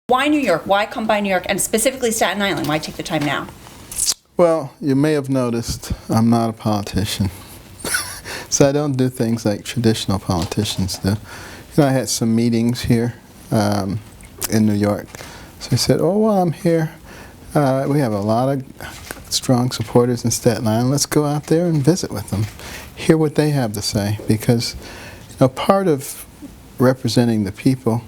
Why New York? Why come by New York? And specifically Staten Island? Why take the time now? Well, you may have noticed I'm not a politician. So I don't do things like traditional politicians do. I had some meetings here in New York. So I said, oh, well, I'm here. We have a lot of strong supporters in Staten Island. Let's go out there and visit with them, hear what they have to say. Because part of representing the people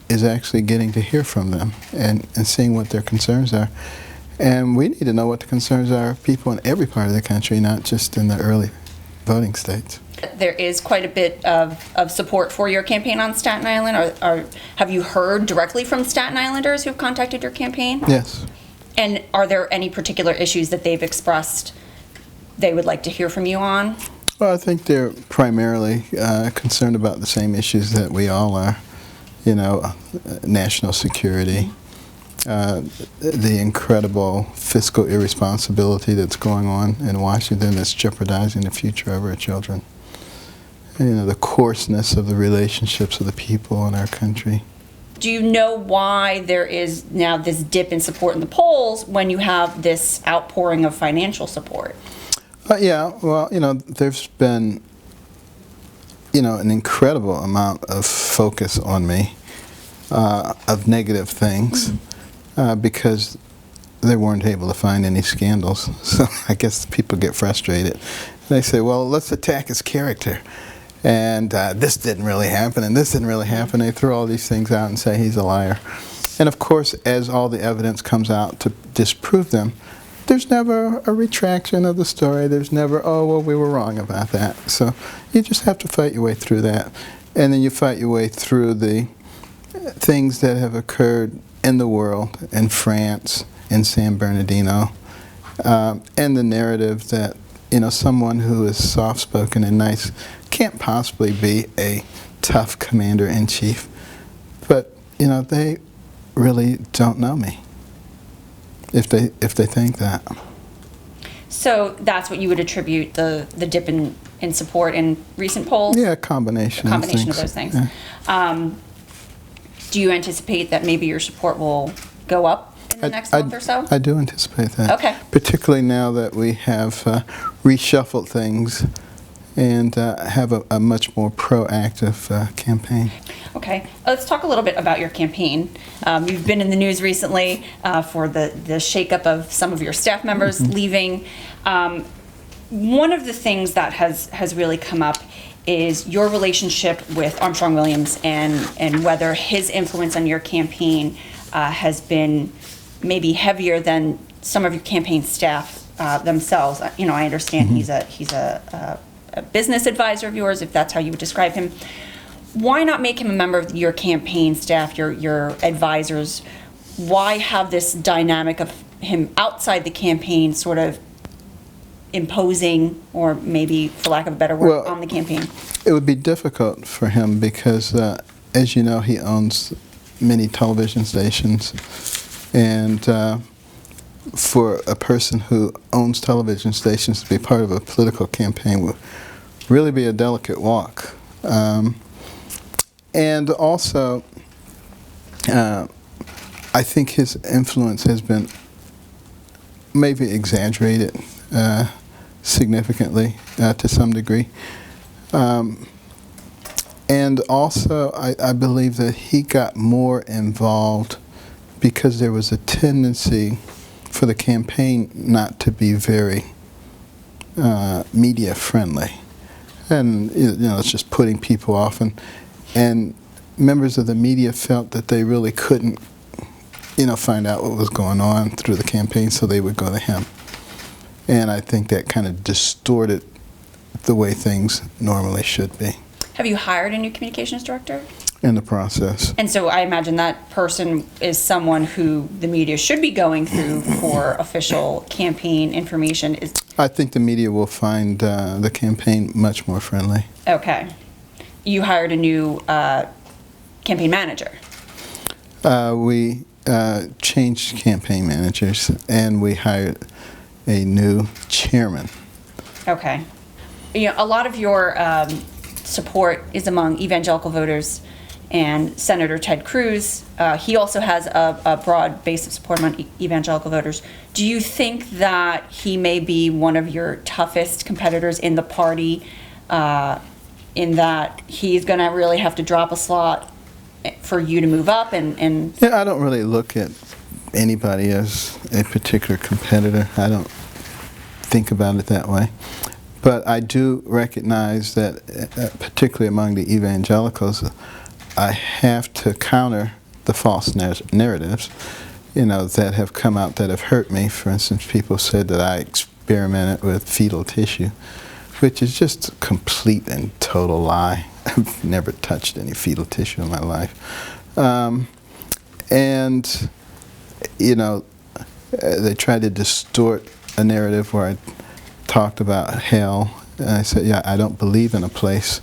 is actually getting to hear from them and seeing what their concerns are. And we need to know what the concerns are of people in every part of the country, not just in the early voting states. There is quite a bit of support for your campaign on Staten Island. Have you heard directly from Staten Islanders who've contacted your campaign? Yes. And are there any particular issues that they've expressed they would like to hear from you on? Well, I think they're primarily concerned about the same issues that we all are. National security, the incredible fiscal irresponsibility that's going on in Washington that's jeopardizing the future of our children. The coarseness of the relationships of the people in our country. Do you know why there is now this dip in support in the polls when you have this outpouring of financial support? Yeah, well, there's been, an incredible amount of focus on me of negative things because they weren't able to find any scandals. So I guess people get frustrated. They say, well, let's attack his character. And this didn't really happen, and this didn't really happen. They throw all these things out and say he's a liar. And of course, as all the evidence comes out to disprove them, there's never a retraction of the story. There's never, oh, well, we were wrong about that. So you just have to fight your way through that. And then you fight your way through the things that have occurred in the world, in France, in San Bernardino, and the narrative that, someone who is soft-spoken and nice can't possibly be a tough commander-in-chief. But, they really don't know me if they think that. So that's what you would attribute the dip in support in recent polls? Yeah, a combination of those things. Yeah. Do you anticipate that maybe your support will go up in the next month or so? I do anticipate that. Okay. Particularly now that we have reshuffled things and have a much more proactive campaign. Okay. Let's talk a little bit about your campaign. You've been in the news recently for the shakeup of some of your staff members leaving. One of the things that has really come up is your relationship with Armstrong Williams and whether his influence on your campaign has been maybe heavier than some of your campaign staff themselves. I understand he's a business advisor of yours, if that's how you would describe him. Why not make him a member of your campaign staff, your advisors? Why have this dynamic of him outside the campaign sort of imposing, or maybe, for lack of a better word, on the campaign? It would be difficult for him because, as you know, he owns many television stations. And for a person who owns television stations to be part of a political campaign would really be a delicate walk. And also, I think his influence has been maybe exaggerated significantly to some degree. And also, I believe that he got more involved because there was a tendency for the campaign not to be very media friendly. And, it's just putting people off. And members of the media felt that they really couldn't, find out what was going on through the campaign, so they would go to him. And I think that kind of distorted the way things normally should be. Have you hired a new communications director? In the process. And so I imagine that person is someone who the media should be going through for official campaign information. I think the media will find the campaign much more friendly. Okay. You hired a new campaign manager. We changed campaign managers, and we hired a new chairman. Okay. A lot of your support is among evangelical voters and Senator Ted Cruz. He also has a broad base of support among evangelical voters. Do you think that he may be one of your toughest competitors in the party, in that he's going to really have to drop a slot for you to move up? And Yeah, I don't really look at anybody as a particular competitor. I don't think about it that way. But I do recognize that, particularly among the evangelicals, I have to counter the false narratives, that have come out that have hurt me. For instance, people said that I experimented with fetal tissue, which is just a complete and total lie. I've never touched any fetal tissue in my life. And, they tried to distort a narrative where I talked about hell. And I said, yeah, I don't believe in a place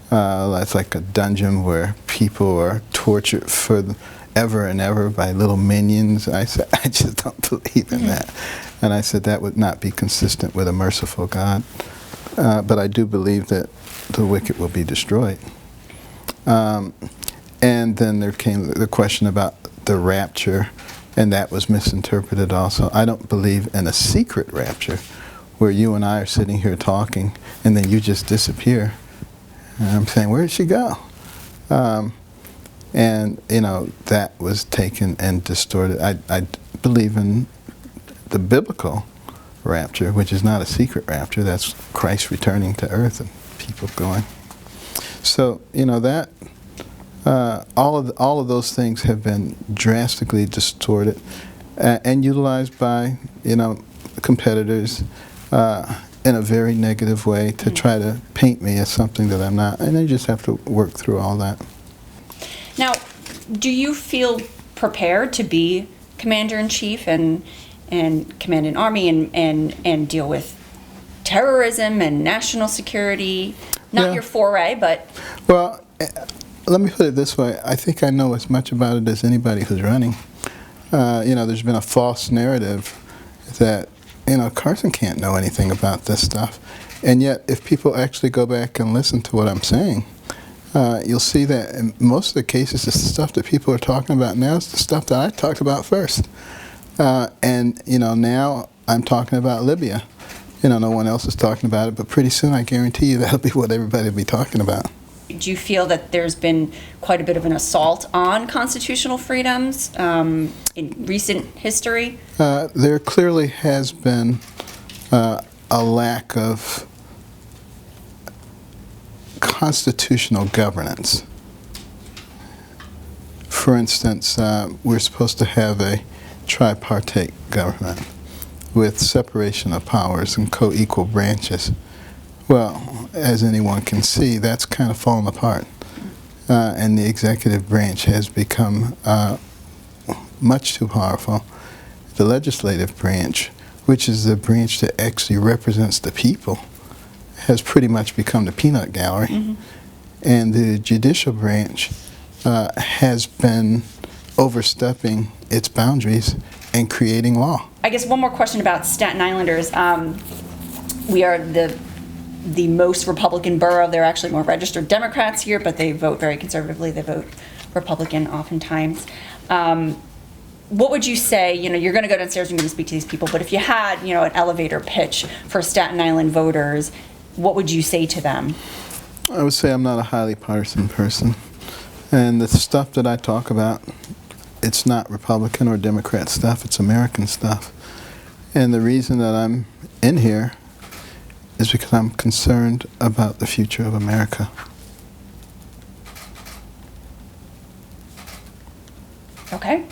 that's like a dungeon where people are tortured forever and ever by little minions. I said, I just don't believe in that. And I said that would not be consistent with a merciful God. But I do believe that the wicked will be destroyed. And then there came the question about the rapture, and that was misinterpreted also. I don't believe in a secret rapture where you and I are sitting here talking and then you just disappear. And I'm saying, where did she go? And, that was taken and distorted. I believe in the biblical rapture, which is not a secret rapture. That's Christ returning to earth and people going. So, that all of those things have been drastically distorted and utilized by, competitors in a very negative way to try to paint me as something that I'm not. And I just have to work through all that. now, do you feel prepared to be commander-in-chief and command an army and deal with terrorism and national security? Not Yeah. your foray, but... Well, let me put it this way. I think I know as much about it as anybody who's running. There's been a false narrative that, Carson can't know anything about this stuff. And yet, if people actually go back and listen to what I'm saying, you'll see that in most of the cases, it's the stuff that people are talking about now is the stuff that I talked about first. And now I'm talking about Libya. No one else is talking about it, but pretty soon I guarantee you that'll be what everybody will be talking about. Do you feel that there's been quite a bit of an assault on constitutional freedoms in recent history? There clearly has been a lack of constitutional governance. For instance, we're supposed to have a tripartite government with separation of powers and co-equal branches. Well, as anyone can see, that's kind of fallen apart. And the executive branch has become much too powerful. The legislative branch, which is the branch that actually represents the people, has pretty much become the peanut gallery. Mm-hmm. And the judicial branch has been overstepping its boundaries and creating law. I guess one more question about Staten Islanders. We are the most Republican borough. There are actually more registered Democrats here, but they vote very conservatively. They vote Republican oftentimes. What would you say, you're going to go downstairs and you're going to speak to these people, but if you had, an elevator pitch for Staten Island voters, what would you say to them? I would say I'm not a highly partisan person. And the stuff that I talk about, it's not Republican or Democrat stuff, it's American stuff. And the reason that I'm in here is because I'm concerned about the future of America. Okay.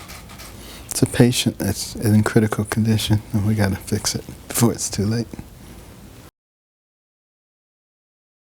It's a patient that's in critical condition, and we got to fix it before it's too late.